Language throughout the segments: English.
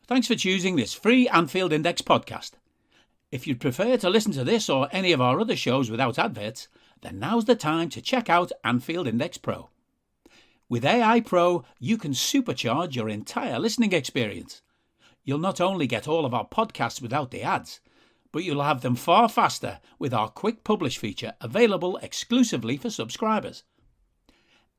Thanks for choosing this free Anfield Index podcast. If you'd prefer to listen to this or any of our other shows without adverts, then now's the time to check out Anfield Index Pro. With AI Pro, you can supercharge your entire listening experience. You'll not only get all of our podcasts without the ads, but you'll have them far faster with our quick publish feature available exclusively for subscribers.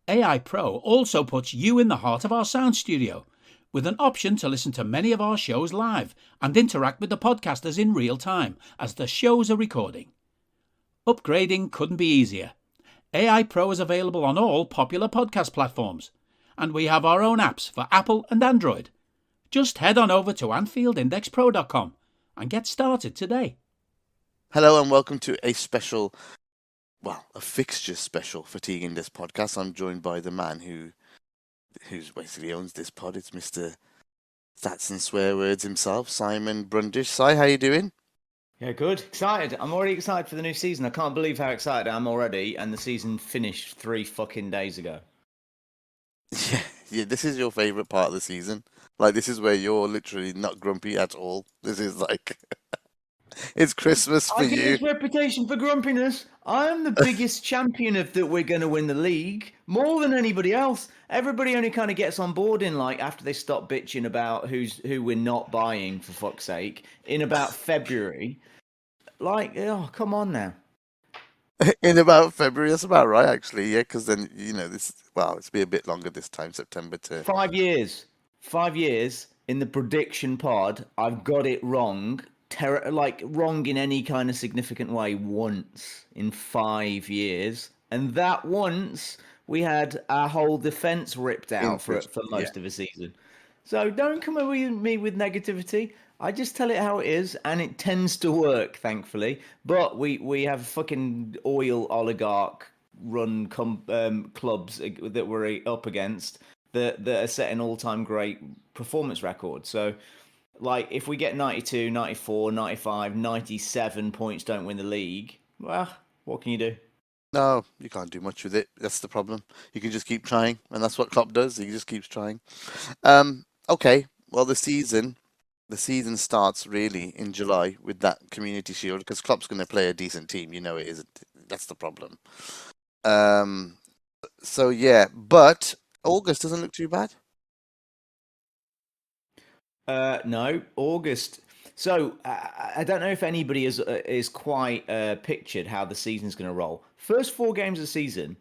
AI Pro also puts you in the heart of our sound studio, with an option to listen to many of our shows live and interact with the podcasters in real time as the shows are recording. Upgrading couldn't be easier. AI Pro is available on all popular podcast platforms, and we have our own apps for Apple and Android. Just head on over to AnfieldIndexPro.com and get started today. Hello and welcome to a special, a fixture special Fatigue Index podcast. I'm joined by the man who basically owns this pod. It's Mr. Stats and Swear Words himself, Simon Brundish. Si, how you doing? Yeah, good. Excited. I'm already excited for the new season. I can't believe how excited I am already, and the season finished 3 fucking days ago. Yeah, this is your favourite part of the season. Like, this is where you're literally not grumpy at all. This is like... It's Christmas for I get you. this reputation for grumpiness. I'm the biggest champion of that we're going to win the league, more than anybody else. Everybody only kind of gets on board in, like, after they stop bitching about who we're not buying, for fuck's sake, in about February. Like, oh, come on now. In about February, that's about right, actually, yeah, because then, it's be a bit longer this time, September to... 5 years. 5 years in the prediction pod, I've got it wrong. Wrong in any kind of significant way once in 5 years, and that once we had our whole defense ripped out for most of the season. So don't come at me with negativity. I just tell it how it is, and it tends to work, thankfully. But we have fucking oil oligarch run clubs that we're up against that are setting all-time great performance records. So, like, if we get 92, 94, 95, 97 points, don't win the league, well, what can you do? No, you can't do much with it. That's the problem. You can just keep trying, and that's what Klopp does. He just keeps trying. Okay, well, the season starts really in July with that Community Shield, because Klopp's going to play a decent team. You know it isn't. That's the problem. So, yeah, but August doesn't look too bad. No, August. So I don't know if anybody is quite pictured how the season's going to roll. First 4 games of the season,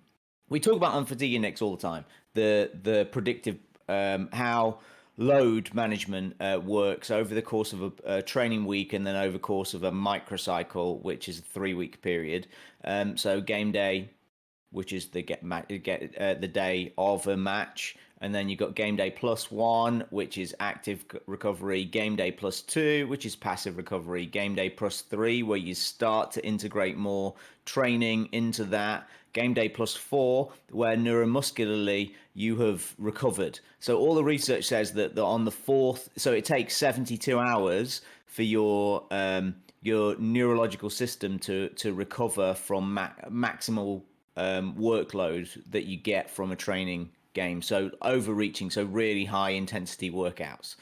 we talk about on Fatigue Index all the time. The predictive how load management works over the course of a training week and then over the course of a microcycle, which is a 3-week period. So game day, which is the day of a match. And then you've got game day +1, which is active recovery, game day +2, which is passive recovery, game day +3, where you start to integrate more training into that, game day +4, where neuromuscularly you have recovered. So all the research says that on the 4th, so it takes 72 hours for your neurological system to recover from maximal workload that you get from a training game. So overreaching, so really high intensity workouts,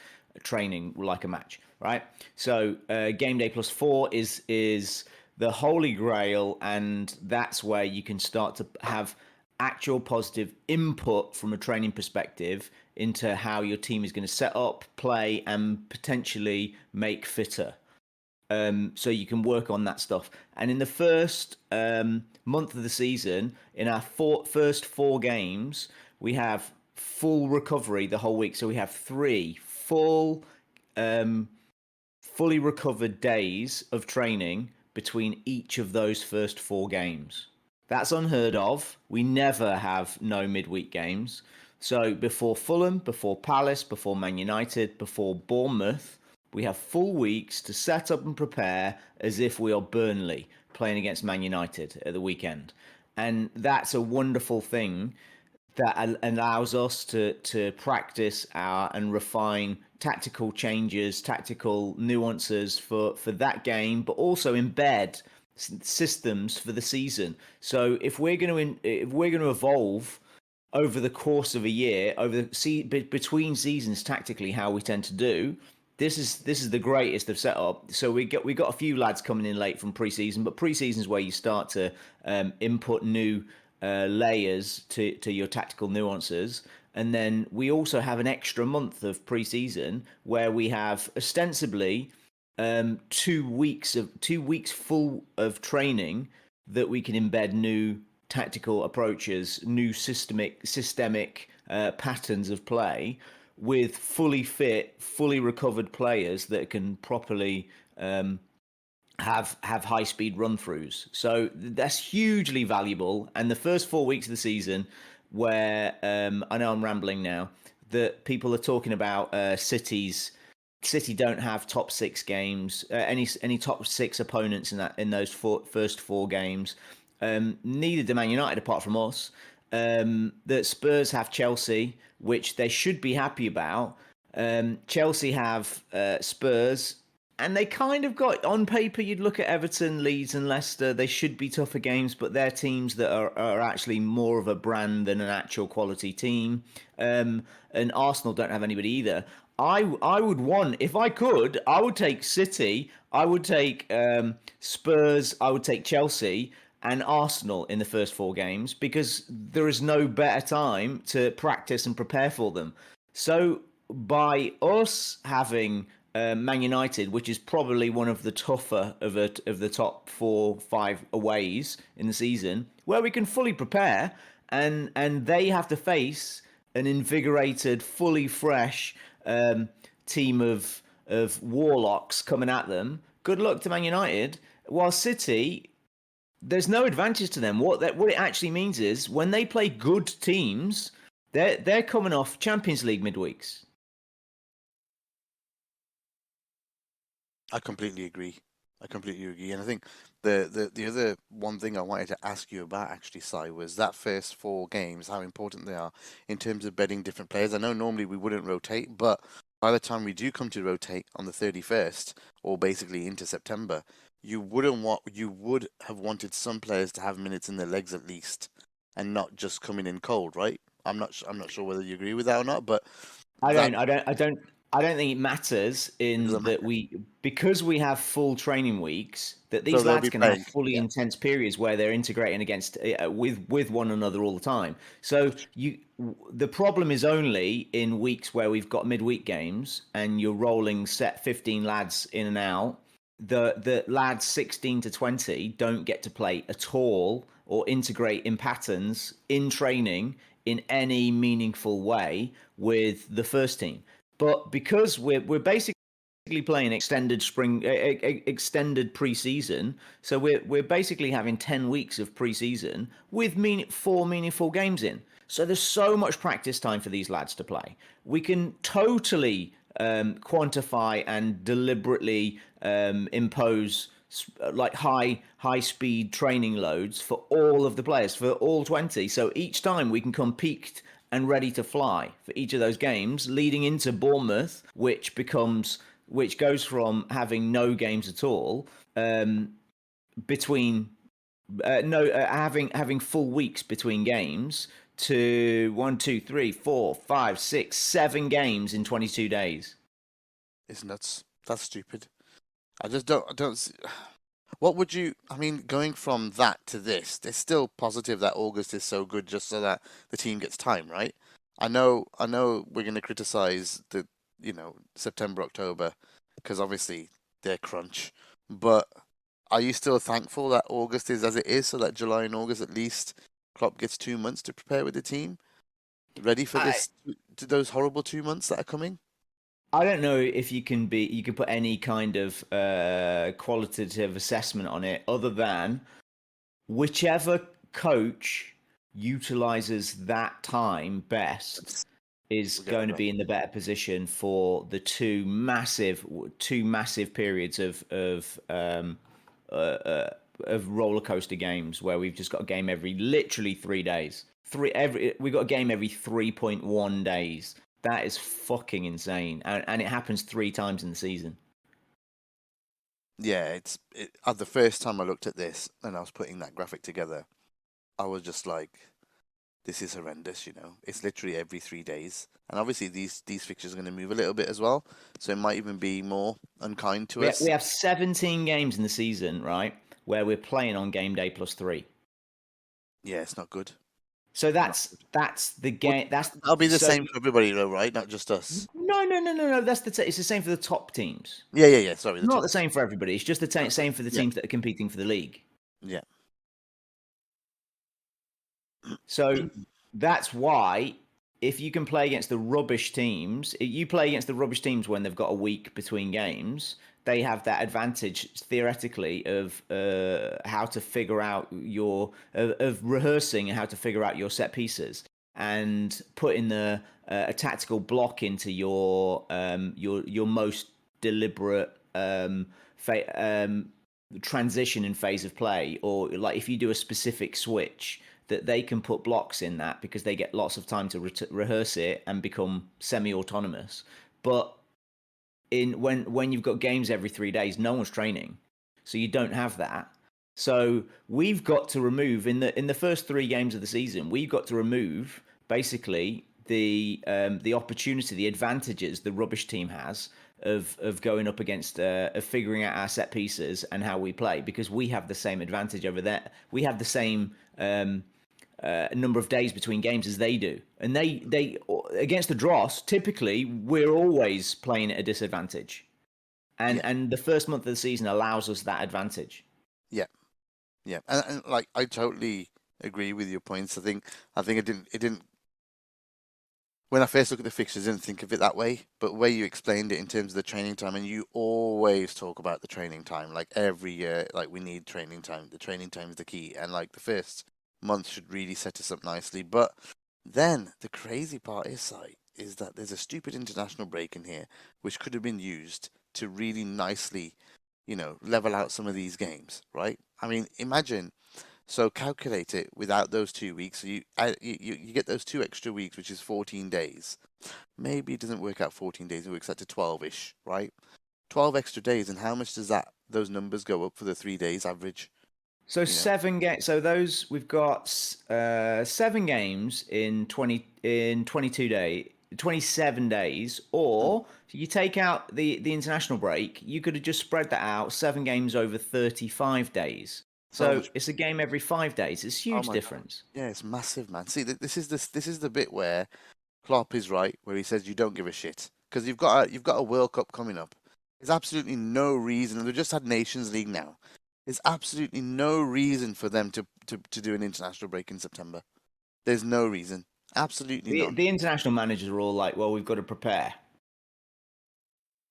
training like a match, right? So game day +4 is the holy grail, and that's where you can start to have actual positive input from a training perspective into how your team is going to set up, play, and potentially make fitter. So you can work on that stuff. And in the first month of the season, in our first 4 games, we have full recovery the whole week. So we have 3 fully recovered days of training between each of those first 4 games. That's unheard of. We never have no midweek games. So before Fulham, before Palace, before Man United, before Bournemouth, we have full weeks to set up and prepare as if we are Burnley playing against Man United at the weekend. And that's a wonderful thing that allows us to practice and refine tactical changes, tactical nuances for that game, but also embed systems for the season. So if we're going to evolve over the course of a year, between seasons, tactically, how we tend to do, this is the greatest of setup. So we got a few lads coming in late from preseason, but preseason is where you start to input new layers to your tactical nuances. And then we also have an extra month of preseason where we have ostensibly 2 weeks full of training that we can embed new tactical approaches, new systemic patterns of play with fully fit, fully recovered players that can properly have high speed run throughs. So that's hugely valuable. And the first 4 weeks of the season, where I know I'm rambling now, that people are talking about City don't have top 6 games, any top 6 opponents in those first 4 games. Neither do Man United, apart from us. That Spurs have Chelsea, which they should be happy about. Chelsea have Spurs, and they kind of got, on paper, you'd look at Everton, Leeds and Leicester, they should be tougher games, but they're teams that are actually more of a brand than an actual quality team. And Arsenal don't have anybody either. I would want, if I could, I would take City, I would take Spurs, I would take Chelsea and Arsenal in the first 4 games, because there is no better time to practice and prepare for them. So by us having Man United, which is probably one of the tougher of the top 4-5 aways in the season, where we can fully prepare, and they have to face an invigorated, fully fresh team of warlocks coming at them. Good luck to Man United. While City, there's no advantage to them. What it actually means is when they play good teams, they're coming off Champions League midweeks. I completely agree. And I think the other one thing I wanted to ask you about, actually, Si, was that first 4 games, how important they are in terms of bedding different players. I know normally we wouldn't rotate, but by the time we do come to rotate on the 31st, or basically into September, you would have wanted some players to have minutes in their legs at least, and not just coming in cold, right? I'm not sure whether you agree with that or not, but I don't think it matters in that because we have full training weeks, that these lads can have fully intense periods where they're integrating against with one another all the time. So the problem is only in weeks where we've got midweek games and you're rolling set 15 lads in and out. The lads 16 to 20 don't get to play at all or integrate in patterns in training in any meaningful way with the first team. But because we're basically playing extended preseason, so we're basically having 10 weeks of preseason with 4 meaningful games in. So there's so much practice time for these lads to play. We can totally quantify and deliberately impose like high speed training loads for all of the players, for all 20. So each time we can come peaked and ready to fly for each of those games, leading into Bournemouth, which goes from having no games at all having full weeks between games to 1, 2, 3, 4, 5, 6, 7 games in 22 days. It's nuts. That's stupid. I just don't see. What would you? I mean, going from that to this, it's still positive that August is so good, just so that the team gets time, right? I know we're going to criticize the September, October, because obviously they're crunch. But are you still thankful that August is as it is, so that July and August at least Klopp gets 2 months to prepare with the team, ready for those horrible 2 months that are coming? I don't know if you can put any kind of qualitative assessment on it, other than whichever coach utilizes that time best is going to be in the better position for the two massive periods of roller coaster games where we've just got a game every literally 3 days. We got a game every 3.1 days. That is fucking insane, and it happens 3 times in the season. Yeah, the first time I looked at this and I was putting that graphic together, I was just like, this is horrendous. It's literally every 3 days, and obviously these fixtures are going to move a little bit as well, so it might even be more unkind to us. We have 17 games in the season, right, where we're playing on game day +3. Yeah, it's not good. So that's the game. That'll be the same for everybody, though, right? Not just us. No. It's the same for the top teams. Yeah. Sorry, It's not the same for everybody. It's just the same for the teams that are competing for the league. Yeah. So that's why if you can play against the rubbish teams, if you play against the rubbish teams when they've got a week between games, they have that advantage theoretically of how to figure out of rehearsing and how to figure out your set pieces and putting a tactical block into your most deliberate transition and phase of play, or like if you do a specific switch, that they can put blocks in that because they get lots of time to rehearse it and become semi-autonomous. But when you've got games every 3 days, no one's training, so you don't have that. So we've got to remove in the first 3 games of the season, we've got to remove basically the opportunity, the advantages the rubbish team has of going up against of figuring out our set pieces and how we play, because we have the same advantage over there. We have the same number of days between games as they do, and they against the Dross, typically we're always playing at a disadvantage, and the first month of the season allows us that advantage. Yeah, and like I totally agree with your points. I think it didn't. When I first looked at the fixtures, I didn't think of it that way. But the way you explained it in terms of the training time, and you always talk about the training time, like every year, like we need training time. The training time is the key, and like the first month should really set us up nicely. But then the crazy part is that there's a stupid international break in here, which could have been used to really nicely, level out some of these games, right? I mean, imagine. So calculate it without those 2 weeks. So you get those 2 extra weeks, which is 14 days. Maybe it doesn't work out 14 days. It works out to 12-ish, right? 12 extra days, and how much does those numbers go up for the 3 days average? So 7 games. So we've got 7 games in 22 days. 27 days, or you take out the international break, you could have just spread that out 7 games over 35 days. So it's a game every 5 days. It's a huge difference. God. Yeah, it's massive, man. See, this is the bit where Klopp is right, where he says you don't give a shit because you've got a World Cup coming up. There's absolutely no reason, and they've just had Nations League now. There's absolutely no reason for them to do an international break in September. There's no reason. Absolutely none. The international managers are all like, well, we've got to prepare.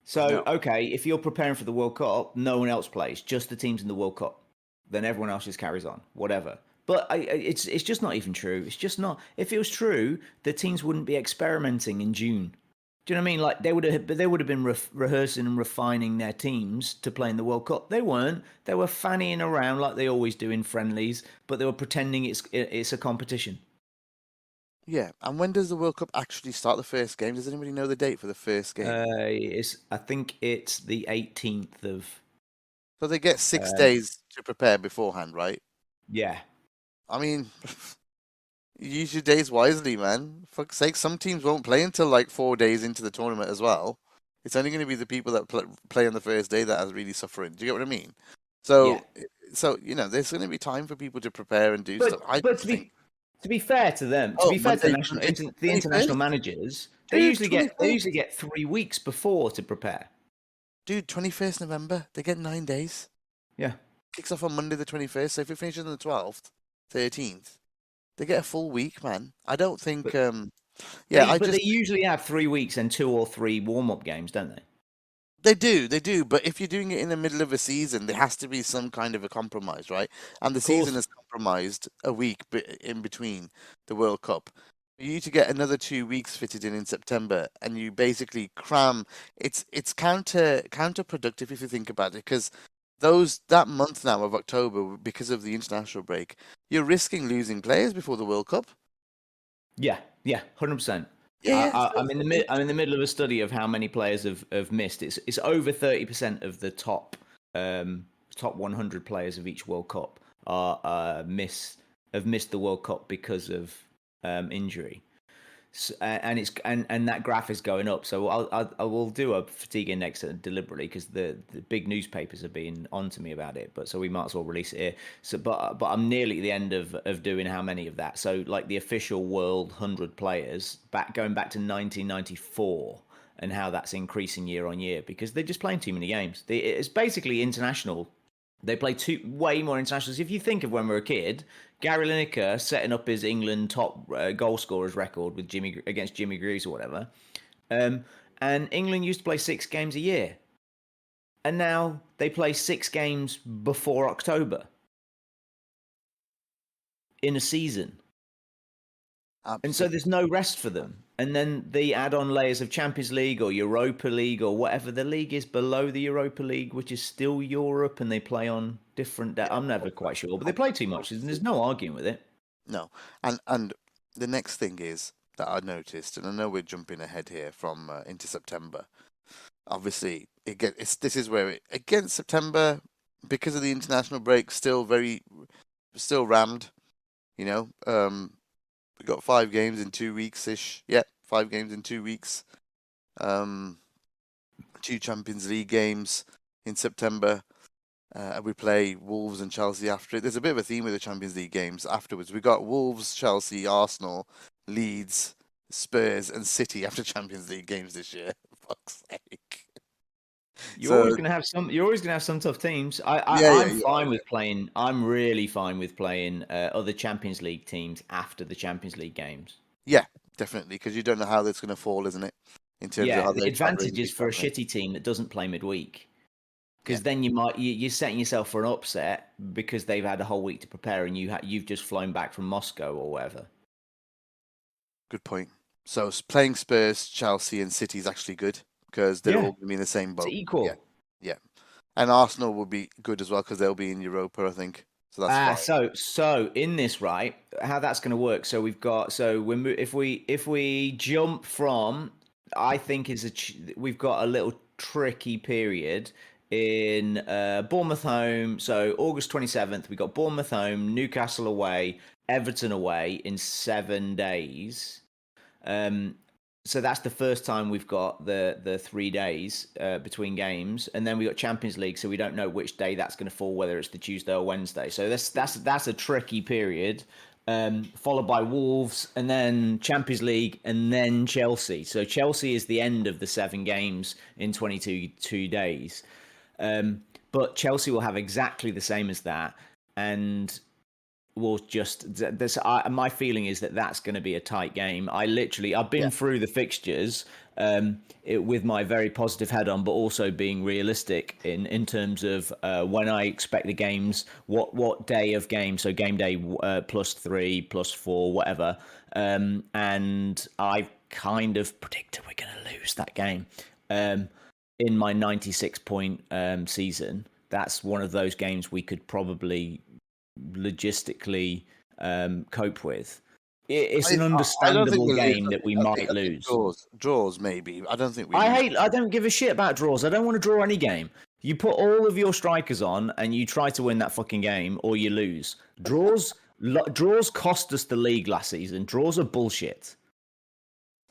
So, okay, if you're preparing for the World Cup, no one else plays, just the teams in the World Cup. Then everyone else just carries on, whatever. But it's just not even true. It's just not. If it was true, the teams wouldn't be experimenting in June. Do you know what I mean? Like they would have been rehearsing and refining their teams to play in the World Cup. They weren't. They were fannying around like they always do in friendlies, but they were pretending it's a competition. Yeah, and when does the World Cup actually start? The first game? Does anybody know the date for the first game? I think it's the 18th of. So they get 6 days to prepare beforehand, right? Yeah. I mean, use your days wisely, man. For fuck's sake, some teams won't play until like 4 days into the tournament as well. It's only going to be the people that play on the first day that are really suffering. Do you get what I mean? So, there's going to be time for people to prepare and do stuff. To be fair to them, the international managers, they usually get 3 weeks before to prepare. Dude, 21st November, they get 9 days. Yeah. Kicks off on Monday the 21st, so if it finishes on the 12th, 13th, they get a full week, man. I don't think... they usually have 3 weeks and 2 or 3 warm-up games, don't they? They do. But if you're doing it in the middle of a season, there has to be some kind of a compromise, right? And the season is compromised a week in between the World Cup. You need to get another 2 weeks fitted in September, and you basically cram. It's counterproductive if you think about it, because that month now of October, because of the international break, you're risking losing players before the World Cup. Yeah, 100%. Yeah, I'm in the middle of a study of how many players have missed. It's over 30% of the top 100 players of each World Cup have missed the World Cup because of injury. So, and that graph is going up. So I will do a fatigue index deliberately because the big newspapers have been onto me about it. But so we might as well release it here. So but I'm nearly at the end of doing how many of that. So like the official world 100 players going back to 1994 and how that's increasing year on year because they're just playing too many games. It's basically international. They play way more internationals. If you think of when we were a kid, Gary Lineker setting up his England top goal scorers record with against Jimmy Greaves or whatever, and England used to play 6 games a year, and now they play 6 games before October in a season. Absolutely. And so there's no rest for them. And then they add on layers of Champions League or Europa League or whatever the league is below the Europa League, which is still Europe, and they play on different I'm never quite sure, but they play too much, and there's no arguing with it. No. And the next thing is that I noticed, and I know we're jumping ahead here from into September. Obviously, this is where against September, because of the international break, still rammed, you know. We got 5 games in 2 weeks-ish. Yeah, 5 games in 2 weeks. 2 Champions League games in September. We play Wolves and Chelsea after it. There's a bit of a theme with the Champions League games afterwards. We got Wolves, Chelsea, Arsenal, Leeds, Spurs, and City after Champions League games this year. For fuck's sake. You're always gonna have some tough teams. I'm fine with playing. I'm really fine with playing other Champions League teams after the Champions League games. Yeah, definitely, because you don't know how that's going to fall, isn't it? In terms of how the advantage is for a shitty team that doesn't play midweek, because then you're setting yourself for an upset because they've had a whole week to prepare and you've just flown back from Moscow or whatever. Good point. So playing Spurs, Chelsea, and City is actually good. Because they're all going to be in the same boat. It's equal. Yeah. And Arsenal will be good as well because they'll be in Europa, I think. So that's fine. So in this, right, how that's going to work. So we've got if we jump from, I think we've got a little tricky period in Bournemouth home. So August 27th, we got Bournemouth home, Newcastle away, Everton away in 7 days. So that's the first time we've got the 3 days between games, and then we got Champions League, so we don't know which day that's going to fall, whether it's the Tuesday or Wednesday. So that's a tricky period. Followed by Wolves, and then Champions League, and then Chelsea. So Chelsea is the end of the 7 games in 22 days. But Chelsea will have exactly the same as that, and will just my feeling is that that's going to be a tight game. I've been through the fixtures with my very positive head on, but also being realistic in terms of when I expect the games, what day of game, so game day +3, +4, whatever, and I've kind of predicted we're going to lose that game in my 96-point season. That's one of those games we could probably logistically cope with. It's an understandable game that we might lose. Draws maybe. I don't think I don't give a shit about draws. I don't want to draw any game. You put all of your strikers on and you try to win that fucking game, or you lose. Draws cost us the league last season. Draws are bullshit.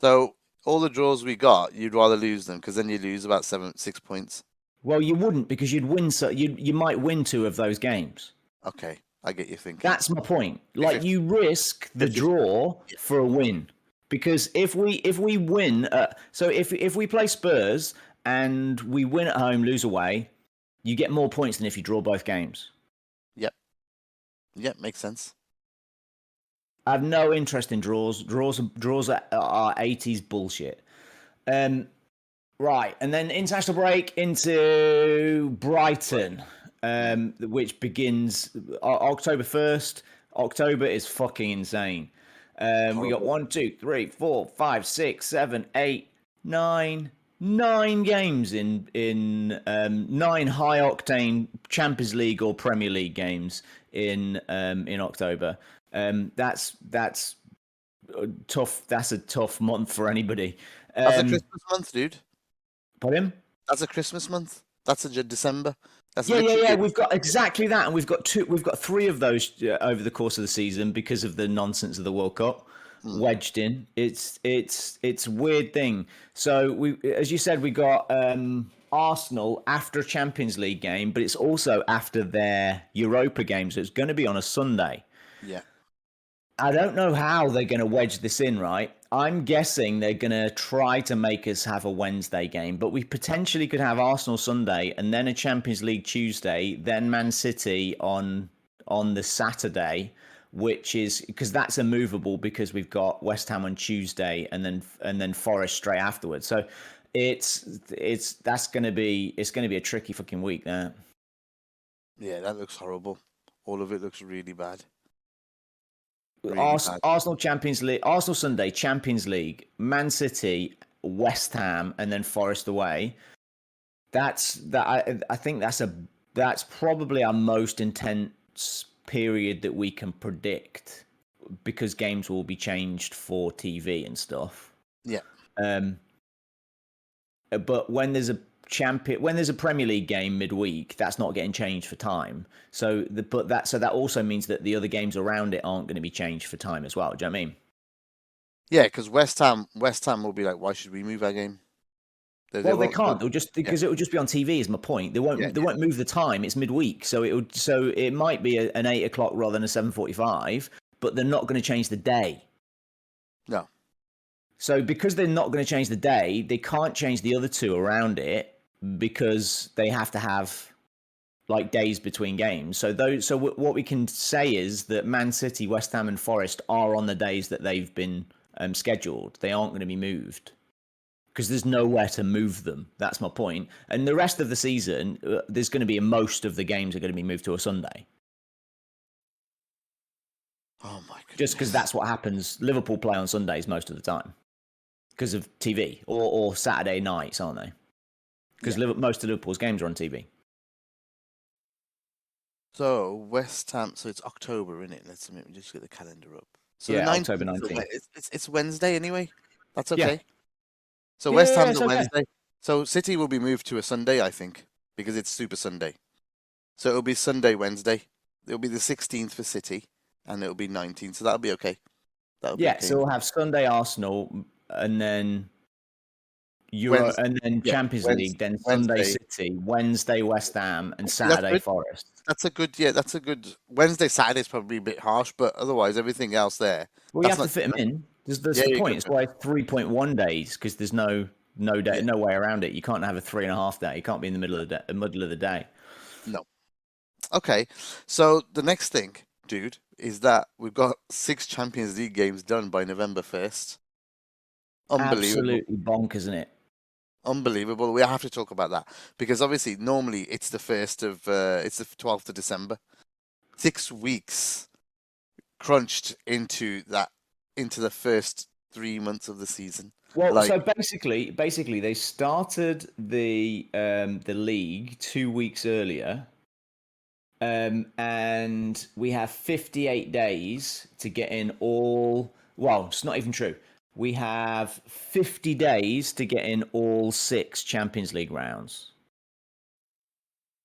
So all the draws we got, you'd rather lose them because then you lose about 6 points. Well, you wouldn't, because you'd win. So you might win 2 of those games. Okay. I get you thinking. That's my point. Like, you risk the draw for a win, because if we win, so if we play Spurs and we win at home, lose away, you get more points than if you draw both games. Yep, makes sense. I have no interest in draws. Draws are 80s bullshit. Right, and then international break into Brighton. Which begins October 1st. October is fucking insane. We got 1, 2, 3, 4, 5, 6, 7, 8, 9 games in 9 high octane Champions League or Premier League games in October. That's tough. That's a tough month for anybty. That's a Christmas month, dude. Pardon? That's a Christmas month. That's a December. Yeah. We've got exactly that, and we've got 3 of those over the course of the season because of the nonsense of the World Cup. wedged in. It's a weird thing. So we, as you said, we got Arsenal after a Champions League game, but it's also after their Europa game, so it's going to be on a Sunday. Yeah. I don't know how they're going to wedge this in, right? I'm guessing they're going to try to make us have a Wednesday game, but we potentially could have Arsenal Sunday and then a Champions League Tuesday, then Man City on the Saturday, which is because that's immovable because we've got West Ham on Tuesday and then Forest straight afterwards. So it's going to be a tricky fucking week there. Yeah, that looks horrible. All of it looks really bad. Arsenal Champions League, Arsenal Sunday Champions League, Man City, West Ham, and then Forest away. I think that's probably our most intense period that we can predict because games will be changed for TV and stuff. Yeah. But when there's a Premier League game midweek, that's not getting changed for time. So that also means that the other games around it aren't going to be changed for time as well. Do you know what I mean? Yeah, because West Ham will be like, why should we move our game? They can't. They'll just because it will just be on TV. Is my point. They won't move the time. It's midweek, so it might be an 8 o'clock rather than a 7:45. But they're not going to change the day. No. So because they're not going to change the day, they can't change the other two around it because they have to have like days between games. So what we can say is that Man City, West Ham, and Forest are on the days that they've been scheduled. They aren't going to be moved because there's nowhere to move them. That's my point. And the rest of the season, there's going to be most of the games are going to be moved to a Sunday. Oh my goodness. Just because that's what happens. Liverpool play on Sundays most of the time because of TV or Saturday nights, aren't they? Because most of Liverpool's games are on TV. So West Ham. So it's October, isn't it? Let me just get the calendar up. So October 19th. It's Wednesday anyway. That's okay. Yeah. So West Ham's a Wednesday. So City will be moved to a Sunday, I think, because it's Super Sunday. So it'll be Sunday, Wednesday. It'll be the 16th for City, and it'll be 19th. So that'll be okay. So we'll have Sunday Arsenal, and then Champions League, then Sunday City, Wednesday West Ham, and Saturday Forest. That's a good Wednesday. Saturday's probably a bit harsh, but otherwise everything else there. Well, you have to fit them in. That's the point. It's why 3.1 days because there's no way around it. You can't have a 3.5 day. You can't be in the middle of the day. No. Okay, so the next thing, dude, is that we've got 6 Champions League games done by November 1st. Unbelievable. Absolutely bonkers, isn't it? Unbelievable. We have to talk about that because obviously normally it's the 12th of December. 6 weeks crunched into the first 3 months of the season. Well, so basically they started the league 2 weeks earlier. And we have 58 days to get in all. Well, it's not even true. We have 50 days to get in all 6 Champions League rounds.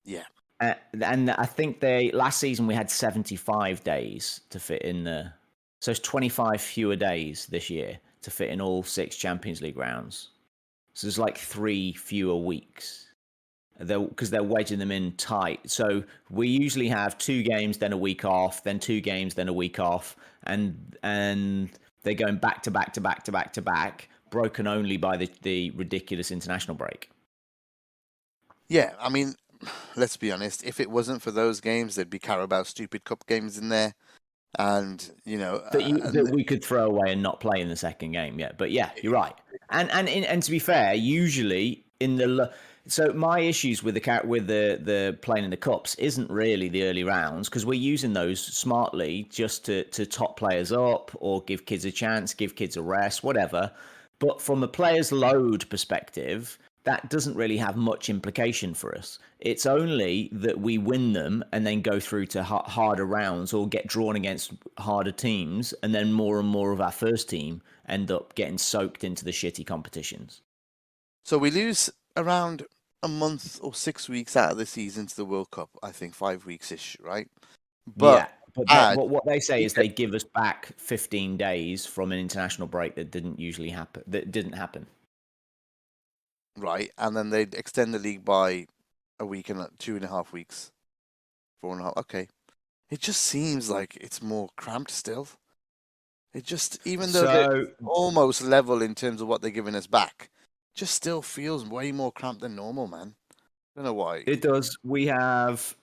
Yeah. And I think last season we had 75 days to fit in the. So it's 25 fewer days this year to fit in all 6 Champions League rounds. So there's like 3 fewer weeks. Because they're wedging them in tight. So we usually have 2 games, then a week off, then 2 games, then a week off, and they're going back to back to back to back to back, broken only by the ridiculous international break. Yeah, I mean, let's be honest. If it wasn't for those games, there'd be Carabao Stupid Cup games in there, and that we could throw away and not play in the second game. Yeah, but yeah, you're right. And to be fair, usually in the So my issues with the playing in the cups isn't really the early rounds because we're using those smartly just to top players up or give kids a chance, give kids a rest, whatever. But from a player's load perspective, that doesn't really have much implication for us. It's only that we win them and then go through to harder rounds or get drawn against harder teams, and then more and more of our first team end up getting soaked into the shitty competitions. So we lose around a month or 6 weeks out of the season to the World Cup. I think 5 weeks-ish, right? But But add, what they say you is get, they give us back 15 days from an international break that didn't usually happen. That didn't happen. right, and then they'd extend the league by a week and 2.5 weeks, 4.5. Okay, it just seems like it's more cramped still. It just, even though they're So almost level in terms of what they're giving us back, just still feels way more cramped than normal, man. Don't know why. it does. We have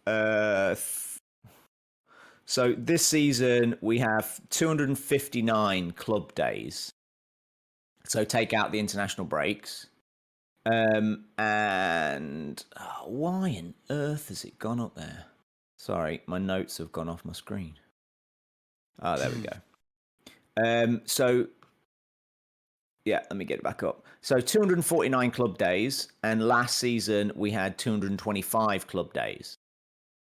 so this season we have 259 club days. So take out the international breaks. And why on earth has it gone up there? Sorry, my notes have gone off my screen. Oh, there we go. So yeah, let me get it back up. So 249 club days, and last season we had 225 club days.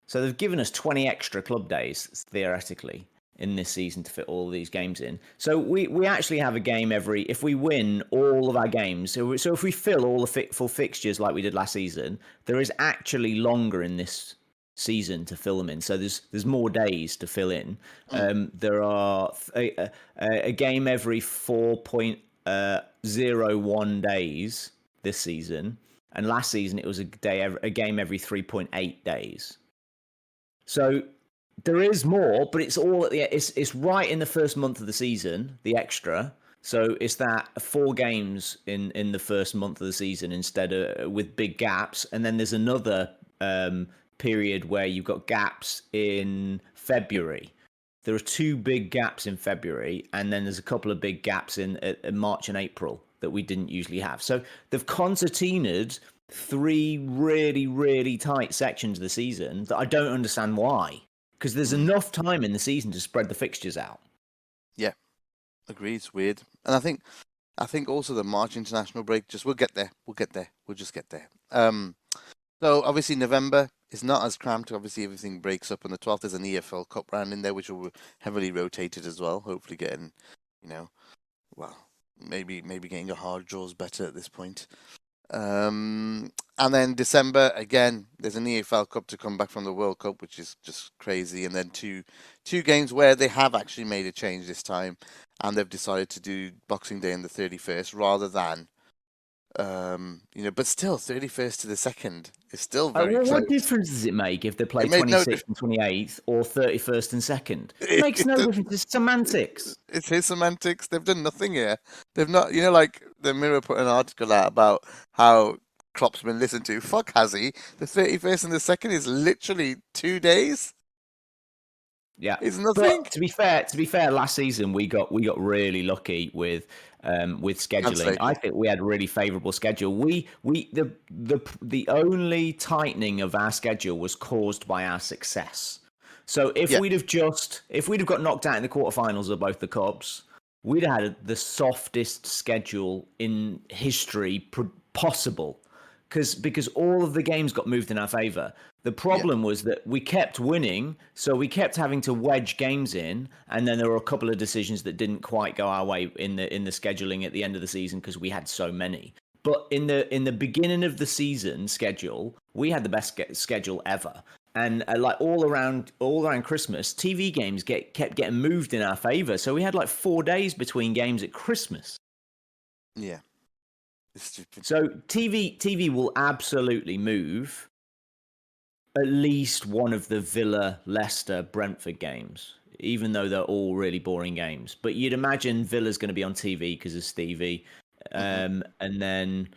So they've given us 20 extra club days, theoretically, in this season to fit all these games in. So we actually have a game if we win all of our games, so if we fill all the full fixtures like we did last season, there is actually longer in this season to fill them in. So there's more days to fill in. There are a game every 4.01 days this season, and last season it was a game every 3.8 days. So there is more, but it's all it's right in the first month of the season, the extra. So it's that 4 games in the first month of the season instead of with big gaps, and then there's another period where you've got gaps in February. There are 2 big gaps in February, and then there's a couple of big gaps in March and April that we didn't usually have. So they've concertinaed 3 really, really tight sections of the season that I don't understand why. Because there's enough time in the season to spread the fixtures out. Yeah, agreed. It's weird, and I think also the March international break. We'll get there. We'll just get there. So obviously November is not as cramped. Obviously everything breaks up on the 12th. There's an EFL Cup round in there, which will be heavily rotated as well. Hopefully getting, well, maybe getting a hard draws better at this point. And then December again, there's an EFL Cup to come back from the World Cup, which is just crazy. And then two games where they have actually made a change this time, and they've decided to do Boxing Day and the 31st rather than, but still 31st to the 2nd is still very close. What difference does it make if they play 26th and 28th or 31st and 2nd? It makes no difference. It's semantics. It's his semantics. They've done nothing here. They've not, like the Mirror put an article out about how Klopp's been listened to. Fuck, has he? The 31st and the 2nd is literally 2 days. Yeah, it's nothing. But to be fair, last season we got really lucky with scheduling. I think we had a really favourable schedule. The only tightening of our schedule was caused by our success. So if we'd have got knocked out in the quarterfinals of both the cups, we'd have had the softest schedule in history possible. Because all of the games got moved in our favour. The problem was that we kept winning, so we kept having to wedge games in, and then there were a couple of decisions that didn't quite go our way in the scheduling at the end of the season because we had so many. But in the beginning of the season schedule, we had the best schedule ever, and like all around Christmas, TV games kept getting moved in our favour. So we had like 4 days between games at Christmas. Yeah. So TV will absolutely move at least one of the Villa, Leicester, Brentford games, even though they're all really boring games. But you'd imagine Villa's going to be on TV because of Stevie. And then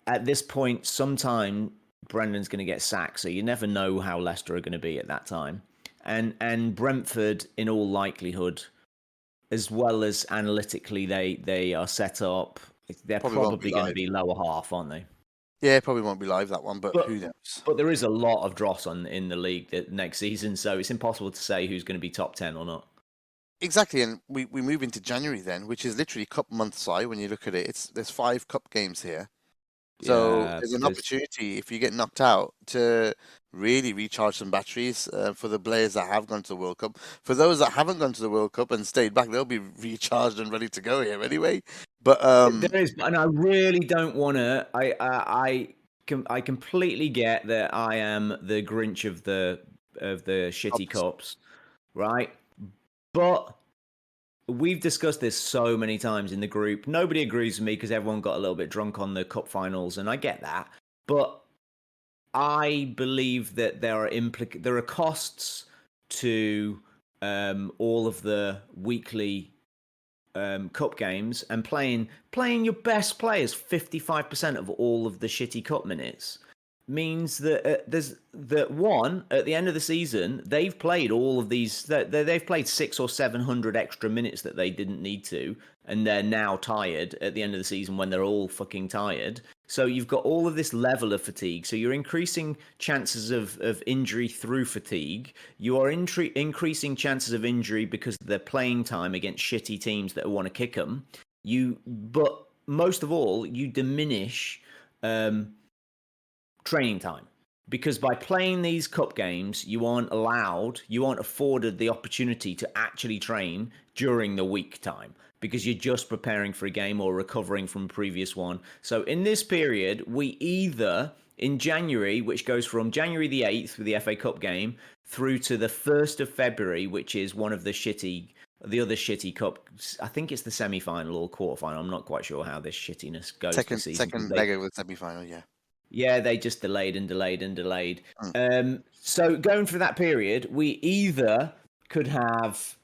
at this point, sometime Brendan's going to get sacked. So you never know how Leicester are going to be at that time. And Brentford, in all likelihood, as well as analytically they are set up, they're probably going to be lower half, aren't they? Yeah, probably won't be live, that one, but who knows? But there is a lot of dross in the league next season, so it's impossible to say who's going to be top 10 or not. Exactly, and we move into January then, which is literally cup month side when you look at it. There's 5 cup games here. So there's an opportunity, if you get knocked out, to really recharge some batteries for the players that have gone to the World Cup. For those that haven't gone to the World Cup and stayed back, they'll be recharged and ready to go here anyway. But there is, and I really don't want to. I completely get that I am the Grinch of the the shitty cups, right? But we've discussed this so many times in the group. Nobody agrees with me because everyone got a little bit drunk on the cup finals, and I get that. But I believe that there are costs to all of the weekly cup games, and playing your best players 55% of all of the shitty cup minutes means that at the end of the season they've played all of these. They've played 600 or 700 extra minutes that they didn't need to, and they're now tired at the end of the season when they're all fucking tired. So you've got all of this level of fatigue. So you're increasing chances of injury through fatigue. You are increasing chances of injury because of their playing time against shitty teams that want to kick them. But most of all, you diminish training time, because by playing these cup games, you aren't afforded the opportunity to actually train during the week time, because you're just preparing for a game or recovering from a previous one. So in this period, we either, in January, which goes from January the 8th with the FA Cup game through to the 1st of February, which is one of the other shitty cup, I think it's the semi-final or quarter-final. I'm not quite sure how this shittiness goes this season. Second leg of the semi-final, yeah. Yeah, they just delayed and delayed and delayed. So going through that period, we either could have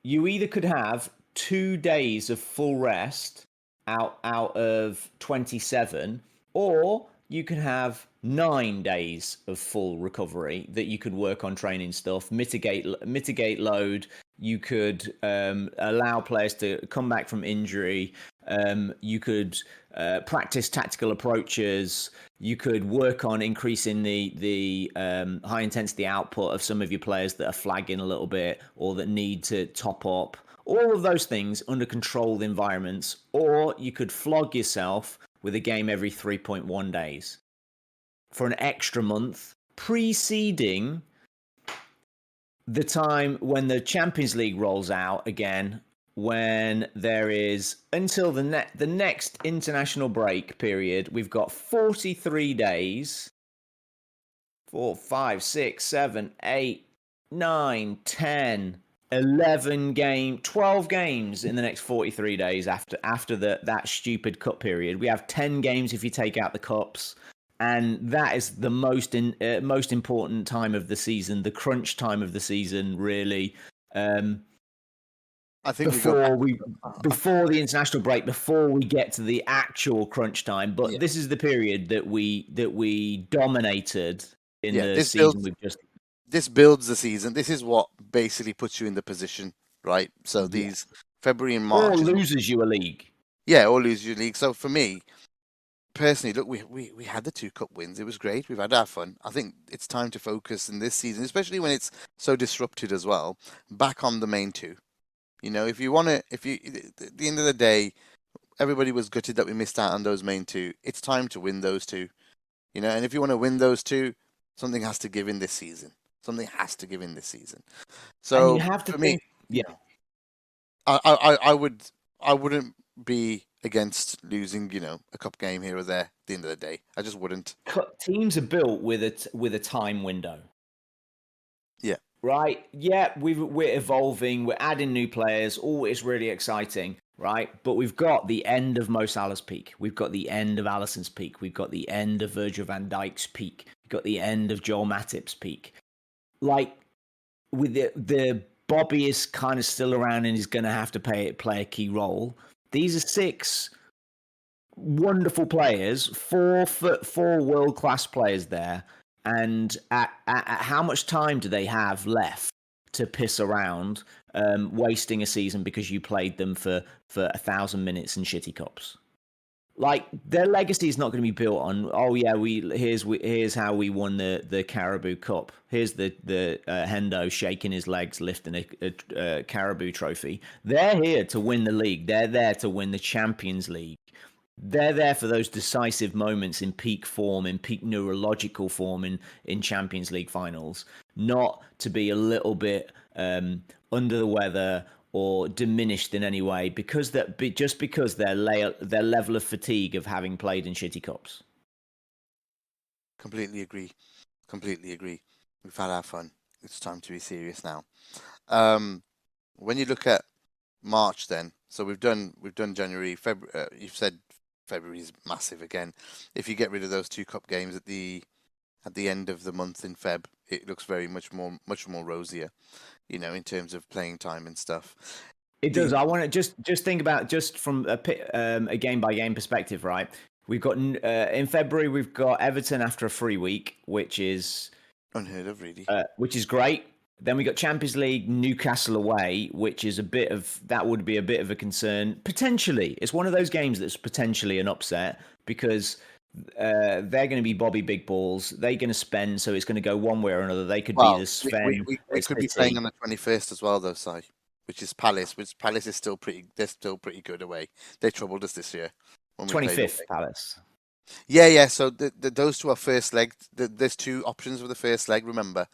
you either could have 2 days of full rest out of 27, or you could have 9 days of full recovery that you could work on training stuff, mitigate load. You could allow players to come back from injury. You could practice tactical approaches. You could work on increasing the high intensity output of some of your players that are flagging a little bit or that need to top up. All of those things under controlled environments. Or you could flog yourself with a game every 3.1 days for an extra month preceding the time when the Champions League rolls out again, when there is, until the next international break period, we've got 43 days, 4, 5, 6, 7, 8, 9, 10, 12 games in the next 43 days after that stupid cup period. We have 10 games if you take out the cups. And that is the most important time of the season, the crunch time of the season, really. I think before the international break, before we get to the actual crunch time. But this is the period that we dominated in the season. This builds the season. This is what basically puts you in the position, right? So these February and March, or loses you a league. Yeah, or loses you a league. So for me personally, look, we had the 2 cup wins. It was great. We've had our fun. I think it's time to focus in this season, especially when it's so disrupted as well, back on the main 2. You know, at the end of the day, everybody was gutted that we missed out on those main 2. It's time to win those 2. You know, and if you want to win those 2, something has to give in this season. Something has to give in this season. So and you have to think, I wouldn't be against losing, a cup game here or there at the end of the day. I just wouldn't. Teams are built with a time window. Yeah. Right? Yeah, we're evolving, we're adding new players, it's really exciting, right? But we've got the end of Mo Salah's peak. We've got the end of Alisson's peak. We've got the end of Virgil van Dijk's peak. We've got the end of Joel Matip's peak. Like, with the Bobby is kind of still around and is going to have to play a key role. These are 6 wonderful players, 4 world-class players there. And at how much time do they have left to piss around, wasting a season because you played them for 1,000 minutes in shitty cups? Like, their legacy is not going to be built on, here's how we won the Carabao Cup. Here's the Hendo shaking his legs, lifting a Carabao trophy. They're here to win the league. They're there to win the Champions League. They're there for those decisive moments in peak form, in peak neurological form in Champions League finals, not to be a little bit under the weather or diminished in any way because their level of fatigue of having played in shitty cups. Completely agree. Completely agree. We've had our fun. It's time to be serious now. When you look at March, then, so we've done January, February. You've said February is massive again. If you get rid of those 2 cup games at the end of the month in Feb, it looks very much more rosier, in terms of playing time and stuff. It does. I want to just think about just from a game by game perspective, right? We've got in February we've got Everton after a free week, which is unheard of, really. Which is great. Then we got Champions League Newcastle away, which is that would be a bit of a concern potentially. It's one of those games that's potentially an upset because they're going to be Bobby Big Balls. They're going to spend, so it's going to go one way or another. They could be the Sven. We could be playing on the 21st as well, though, Si. Which is Palace. Which Palace is still pretty. They're still pretty good away. They troubled us this year. 25th Palace. Yeah. So those 2 are first leg. There's 2 options for the first leg. Remember,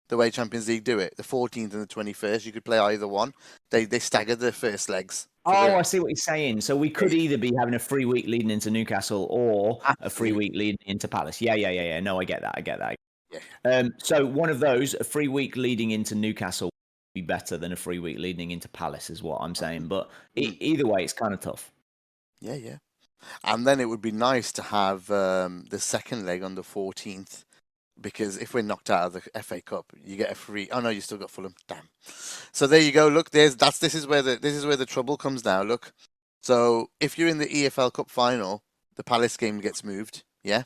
the way Champions League do it, the 14th and the 21st, you could play either one. They stagger the first legs. I see what you're saying. So we could either be having a free week leading into Newcastle or a free week leading into Palace. Yeah. No, I get that. Yeah. So one of those, a free week leading into Newcastle, would be better than a free week leading into Palace, is what I'm saying. But either way, it's kind of tough. Yeah. And then it would be nice to have the second leg on the 14th. Because if we're knocked out of the FA Cup, you get a free. Oh no, you still got Fulham. Damn. So there you go. Look, this is where the trouble comes now. Look, so if you're in the EFL Cup final, the Palace game gets moved. Yeah.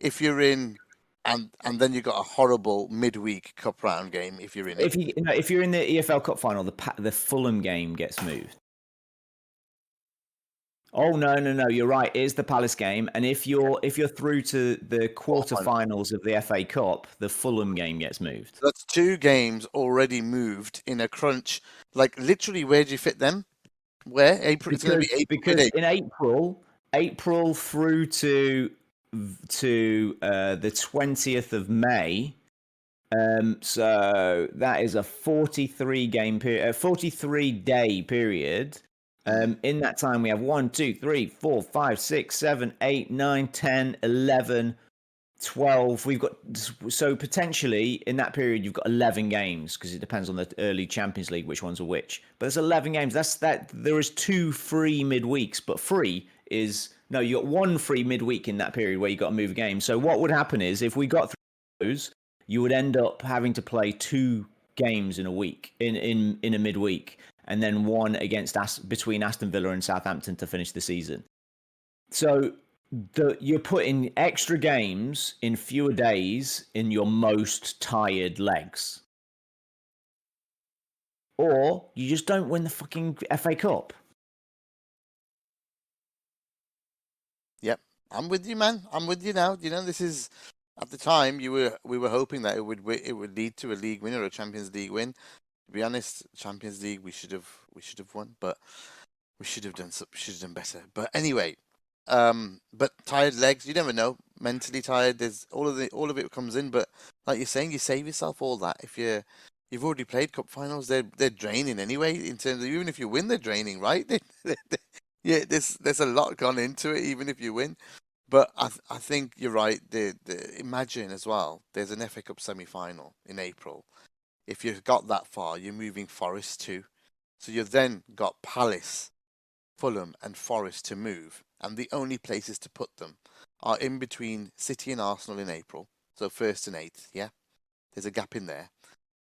If you're in, and then you got a horrible midweek cup round game. If you're in, if you're in the EFL Cup final, the Fulham game gets moved. Oh no! You're right. It is the Palace game, and if you're through to the quarterfinals of the FA Cup, the Fulham game gets moved. That's 2 games already moved in a crunch. Like literally, where do you fit them? Where April? It's going to be April. Because in April through to the 20th of May. So that is a 43 day period. In that time, we have 1, 2, 3, 4, 5, 6, 7, 8, 9, 10, 11, 12. We've got, so potentially in that period, you've got 11 games because it depends on the early Champions League, which ones are which. But there's 11 games. There is 2 free midweeks, but you got 1 free midweek in that period where you got to move a game. So what would happen is if we got through those, you would end up having to play 2 games in a week, in a midweek. And then 1 between Aston Villa and Southampton to finish the season. So you're putting extra games in fewer days in your most tired legs. Or you just don't win the fucking FA Cup. Yep. I'm with you, man. I'm with you now. This is, at the time, we were hoping that it would lead to a league win or a Champions League win. To be honest, Champions League we should have won, but we should have done better. But anyway, but tired legs, you never know. Mentally tired, there's all of it comes in. But like you're saying, you save yourself all that if you've already played cup finals. They're draining anyway. In terms of even if you win, they're draining, right? Yeah, there's a lot gone into it, even if you win. But I think you're right. Imagine as well. There's an FA Cup semi-final in April. If you've got that far, you're moving Forest too. So you've then got Palace, Fulham and Forest to move. And the only places to put them are in between City and Arsenal in April. So 1st and 8th, yeah? There's a gap in there.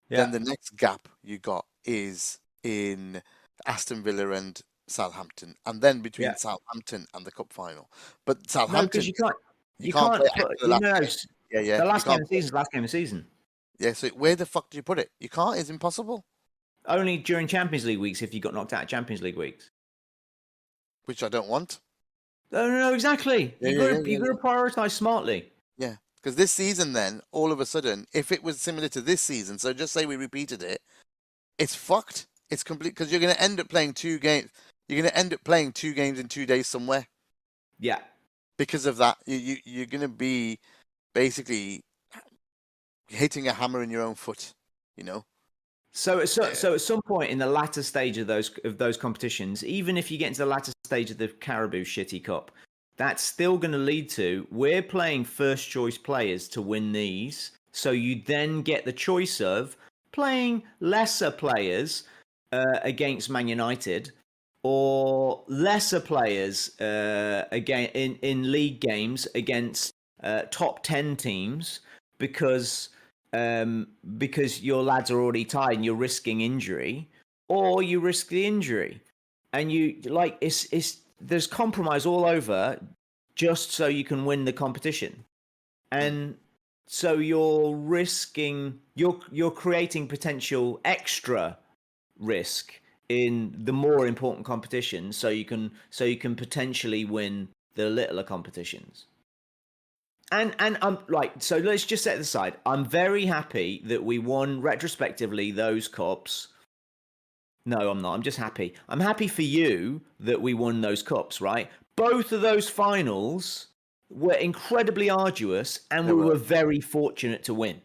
Yeah. Then the next gap you got is in Aston Villa and Southampton. And then between Southampton and the cup final. But Southampton... No, because you can't put... The last game of the season is the last game of the season. Yeah, so where the fuck do you put it? You can't. It's impossible. Only during Champions League weeks if you got knocked out of Champions League weeks. Which I don't want. No, exactly. You've got to prioritise smartly. Yeah, because this season then, all of a sudden, if it was similar to this season, so just say we repeated it, it's fucked. It's complete, because you're going to end up playing 2 games. You're going to end up playing 2 games in 2 days somewhere. Yeah. Because of that, you're going to be basically hitting a hammer in your own foot, So at some point in the latter stage of those competitions, even if you get into the latter stage of the Carabao Shitty Cup, that's still going to lead to we're playing first choice players to win these. So you then get the choice of playing lesser players against Man United, or lesser players again in league games against top 10 teams, because your lads are already tied and you're risking injury, or you risk the injury, and you like it's there's compromise all over just so you can win the competition. And so you're risking, you're creating potential extra risk in the more important competitions, so you can potentially win the littler competitions. And I'm like, so let's just set it aside. I'm very happy that we won retrospectively those cups. No, I'm not. I'm just happy. I'm happy for you that we won those cups, right? Both of those finals were incredibly arduous, and we were very fortunate to win.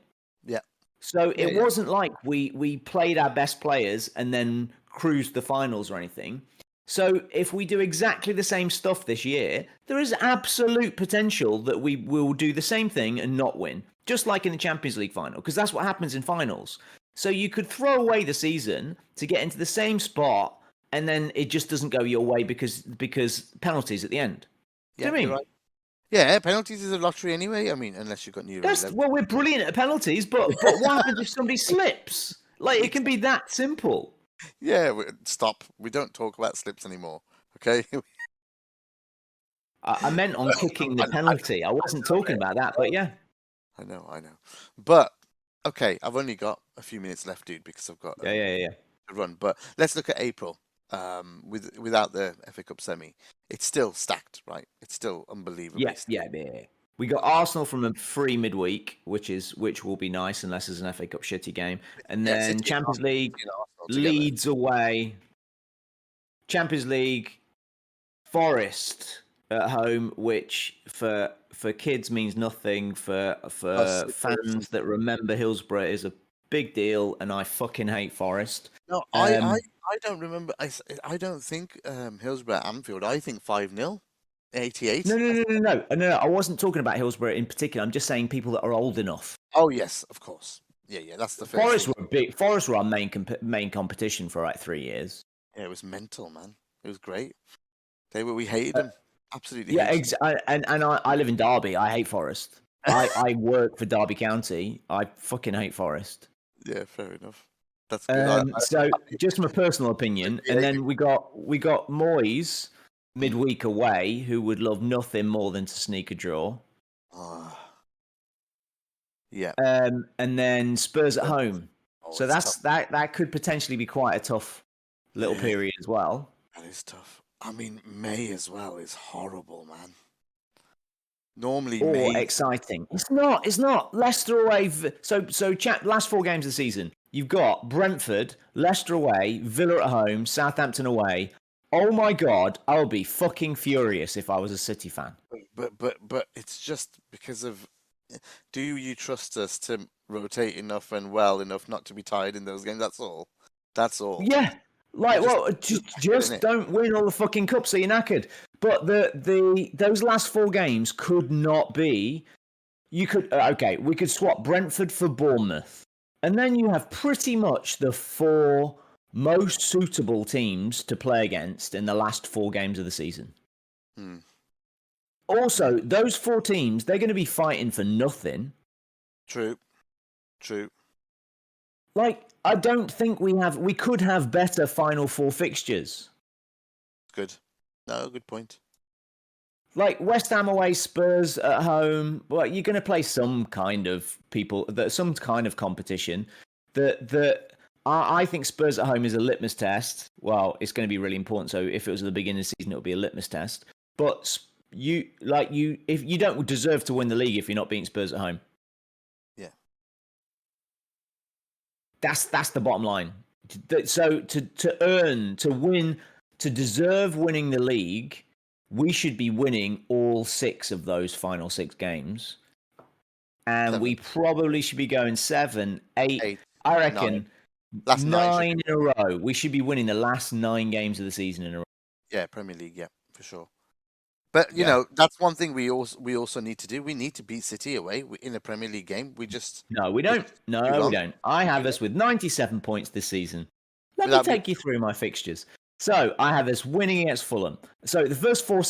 Yeah. So it wasn't like we played our best players and then cruised the finals or anything. So if we do exactly the same stuff this year, there is absolute potential that we will do the same thing and not win, just like in the Champions League final, because that's what happens in finals. So you could throw away the season to get into the same spot, and then it just doesn't go your way because penalties at the end. Yeah, Do you know what I mean? right. Yeah, penalties is a lottery anyway. I mean, unless you've got new. Well, we're brilliant at penalties, but what happens if somebody slips? Like, it can be that simple. Yeah, stop. We don't talk about slips anymore. Okay. I meant on kicking the penalty. I wasn't talking about that, but yeah. I know. But okay, I've only got a few minutes left, dude, because I've got Yeah. a run. But let's look at April. Without the FA Cup semi, it's still stacked, right? It's still unbelievable. Yeah. We got Arsenal from a free midweek, which will be nice unless there's an FA Cup shitty game, and then Champions League, Leeds away, Champions League, Forest at home, which for kids means nothing. For fans that remember Hillsborough is a big deal, and I fucking hate Forest. No, I don't remember. I don't think Hillsborough Anfield. I think 5-0, 88. No. I wasn't talking about Hillsborough in particular. I'm just saying people that are old enough. Oh yes, of course. Yeah. That's the first. Forest were our main competition for like 3 years. Yeah, it was mental, man. It was great. We hated them. Absolutely. Yeah, and I live in Derby. I hate Forest. I work for Derby County. I fucking hate Forest. Yeah, fair enough. That's good. So just from a personal opinion, and then we got Moyes midweek away, who would love nothing more than to sneak a draw. Yeah. And then Spurs at home. So that could potentially be quite a tough little period as well. That is tough. I mean, May as well is horrible, man. Normally, May exciting. It's not. Leicester away. So last 4 games of the season, you've got Brentford, Leicester away, Villa at home, Southampton away. Oh my God, I'll be fucking furious if I was a City fan. But it's just because of. Do you trust us to rotate enough and well enough not to be tired in those games? That's all. Yeah. Like, just don't win all the fucking cups so you're knackered. But those last 4 games could not be. We could swap Brentford for Bournemouth, and then you have pretty much the 4 most suitable teams to play against in the last 4 games of the season. Also, those 4 teams, they're going to be fighting for nothing. True. Like, I don't think we could have better Final 4 fixtures. Good. No, good point. Like West Ham away, Spurs at home. Well, you're going to play some kind of competition. That I think Spurs at home is a litmus test. Well, it's going to be really important. So if it was at the beginning of the season, it would be a litmus test. But if you don't deserve to win the league if you're not beating Spurs at home. Yeah. That's the bottom line. So to deserve winning the league, we should be winning all 6 of those final 6 games. And 7. We probably should be going 7, 8. I reckon 9 in a row. We should be winning the last 9 games of the season in a row. Yeah, Premier League, yeah, for sure. But that's one thing we also need to do. We need to beat City away in a Premier League game. No, we we're don't. just No, too we long. don't. I have us with 97 points this season. Let me Without take you through my fixtures. So I have us winning against Fulham. So the first four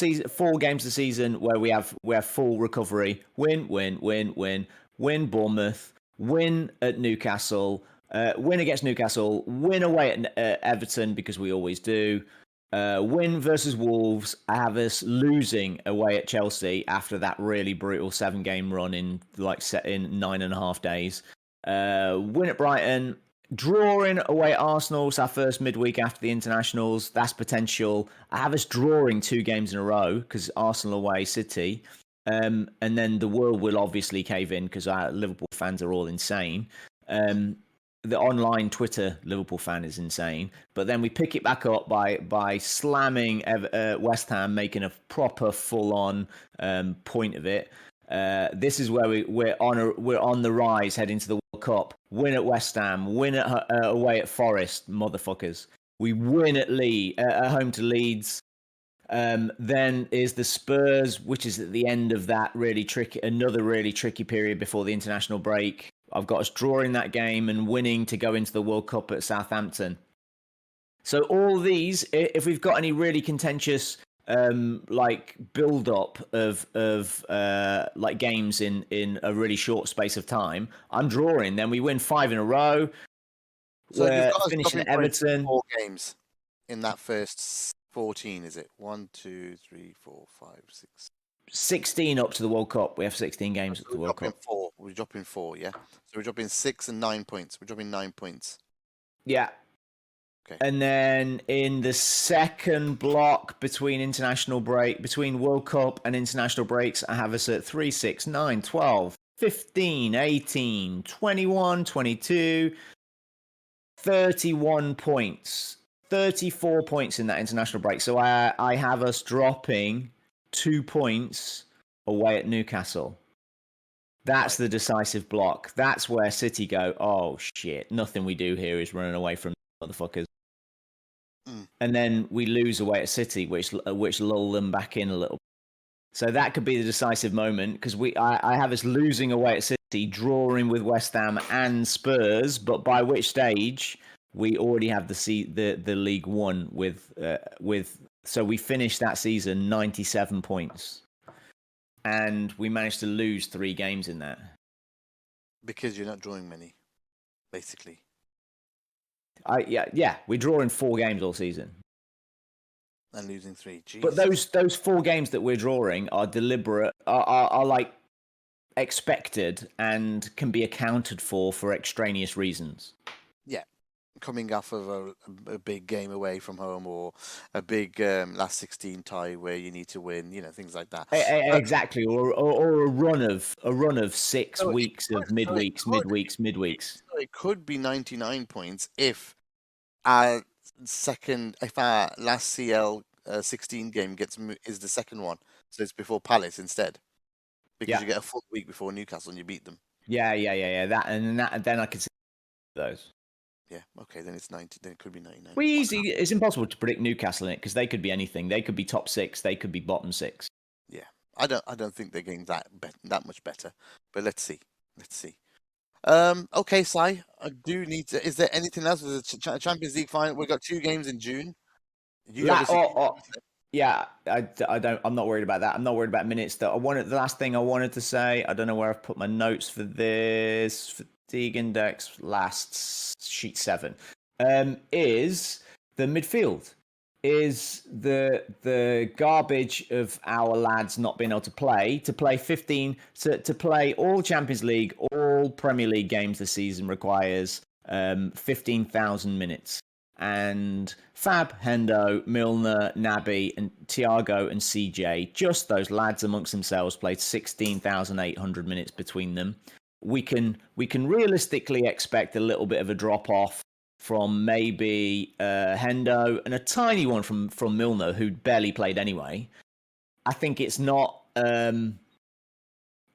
games of the season where we have full recovery: win, win Bournemouth, win at Newcastle, win against Newcastle, win away at Everton because we always do. Win versus Wolves. I have us losing away at Chelsea after that really brutal 7-game run in 9.5 days. Win at Brighton. Drawing away at Arsenal. It's our first midweek after the internationals. That's potential. I have us drawing 2 games in a row because Arsenal away, City. And then the world will obviously cave in because our Liverpool fans are all insane. The online Twitter Liverpool fan is insane. But then we pick it back up by slamming West Ham, making a proper full-on point of it. This is where we're on the rise heading to the World Cup. Win at West Ham, win at away at Forest, motherfuckers. We win at home to Leeds. Then is the Spurs, which is at the end of that another really tricky period before the international break. I've got us drawing that game and winning to go into the World Cup at Southampton. So all these, if we've got any really contentious build up of games in a really short space of time, I'm drawing. Then we win 5 in a row. So you've got us finishing at dropping points in Everton. 4 games in that first 14. Is it 1, 2, 3, 4, 5, 6? 16 up to the World Cup. We have 16 games at the World Cup. We're dropping 4, yeah. So we're dropping 6 and 9 points. We're dropping 9 points. Yeah. Okay. And then in the second block between World Cup and international breaks, I have us at 3, 6, 9, 12, 15, 18, 21, 22, 31 points. 34 points in that international break. So I have us dropping 2 points away at Newcastle. That's the decisive block. That's where City go, oh shit, nothing we do here is running away from motherfuckers. And then we lose away at City, which lull them back in a little. So that could be the decisive moment because I have us losing away at City, drawing with West Ham and Spurs, but by which stage we already have the League One with so we finished that season 97 points, and we managed to lose 3 games in that because you're not drawing many, basically. We're drawing 4 games all season and losing 3. Jeez. But those 4 games that we're drawing are deliberate, are like expected and can be accounted for extraneous reasons. Yeah, coming off of a big game away from home or a big last 16 tie where you need to win, things like that. Exactly, or a run of 6 weeks of midweeks. So it could be 99 points if our last CL 16 game is the second one, so it's before Palace instead, because you get a full week before Newcastle and you beat them. Yeah. Then I can see those. Yeah, okay, then it's 90. Then it could be 99. It's impossible to predict Newcastle in it because they could be anything. They could be top 6. They could be bottom 6. Yeah, I don't think they're getting that much better. But let's see. Okay, Si, I do need to. Is there anything else? There's a Champions League final. We've got 2 games in June. I'm not worried about that. I'm not worried about minutes. The last thing I wanted to say. I don't know where I've put my notes for this. Fatigue index, last sheet 7, is the midfield. Is the garbage of our lads not being able to play 15 to play all Champions League, all Premier League games this season requires 15,000 minutes. And Fab, Hendo, Milner, Naby, and Thiago and CJ, just those lads amongst themselves played 16,800 minutes between them. We can realistically expect a little bit of a drop off from maybe Hendo and a tiny one from Milner, who barely played anyway. I think it's not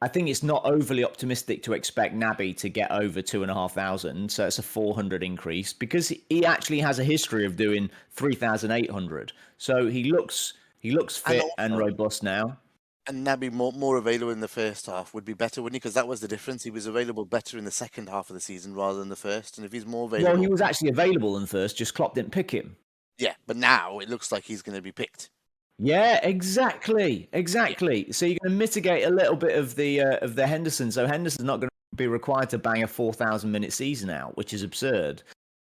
overly optimistic to expect Naby to get over 2,500, so it's a 400 increase because he actually has a history of doing 3,800. So he looks He looks fit and also- robust now. And Naby more available in the first half would be better, wouldn't he? Because that was the difference. He was available better in the second half of the season rather than the first. And if he's more available, Well, he was actually available in the first, just Klopp didn't pick him. yeah. But now it looks like he's going to be picked. Yeah, exactly. So you're going to mitigate a little bit of the Henderson. So Henderson's not going to be required to bang a 4,000-minute season out, which is absurd.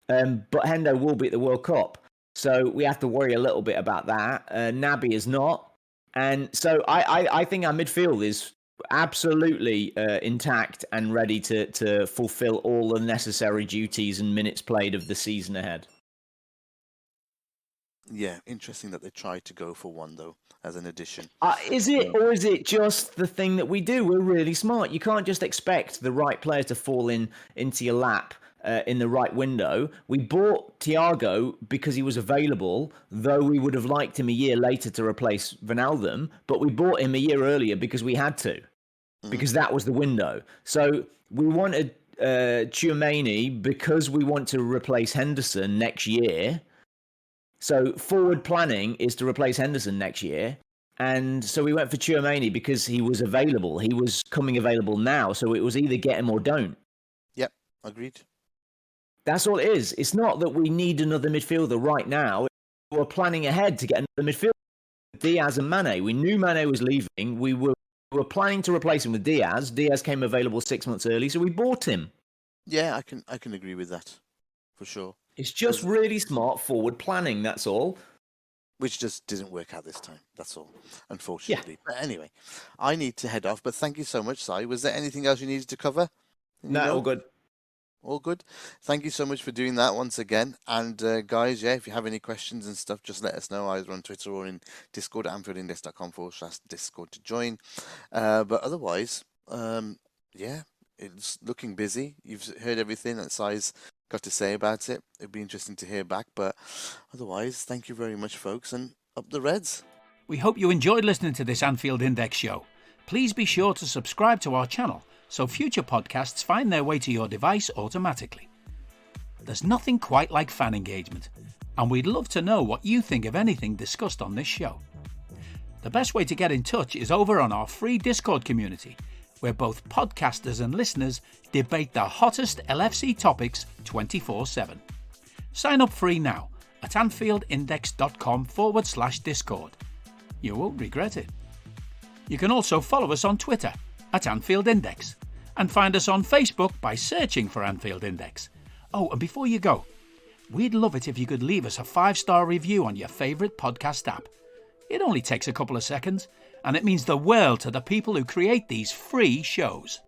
But Hendo will be at the World Cup, so we have to worry a little bit about that. Naby is not, and so I think our midfield is absolutely intact and ready to fulfil all the necessary duties and minutes played of the season ahead. Yeah, interesting that they tried to go for one though as an addition. Is it, or is it just the thing that we do? We're really smart. You can't just expect the right players to fall into your lap in the right window. We bought Thiago because he was available, though we would have liked him a year later to replace Wijnaldum, but we bought him a year earlier because we had to, because that was the window. So we wanted Tchouaméni because we want to replace Henderson next year. So forward planning is to replace Henderson next year. And so we went for Tchouaméni because he was available. He was coming available now. So it was either get him or don't. Yep, agreed. That's all it is. It's not that we need another midfielder right now. We're planning ahead to get another midfielder. Diaz and Mane. We knew Mane was leaving. We were planning to replace him with Diaz. Diaz came available 6 months early, so we bought him. Yeah, I can agree with that for sure. It's just really smart forward planning, that's all. Which just didn't work out this time. That's all, unfortunately. Yeah. But anyway, I need to head off. But thank you so much, Si. Was there anything else you needed to cover? No, all good. All good. Thank you so much for doing that once again. And guys, yeah, if you have any questions and stuff, just let us know either on Twitter or in Discord at AnfieldIndex.com/Discord to join. But otherwise, yeah, it's looking busy. You've heard everything that Si's got to say about it. It'd be interesting to hear back. But otherwise, thank you very much, folks, and up the Reds. We hope you enjoyed listening to this Anfield Index show. Please be sure to subscribe to our channel so future podcasts find their way to your device automatically. There's nothing quite like fan engagement, and we'd love to know what you think of anything discussed on this show. The best way to get in touch is over on our free Discord community, where both podcasters and listeners debate the hottest LFC topics 24/7. Sign up free now at AnfieldIndex.com/Discord. You won't regret it. You can also follow us on Twitter at Anfield Index and find us on Facebook by searching for Anfield Index. Oh, and before you go, we'd love it if you could leave us a 5-star review on your favourite podcast app. It only takes a couple of seconds, and it means the world to the people who create these free shows.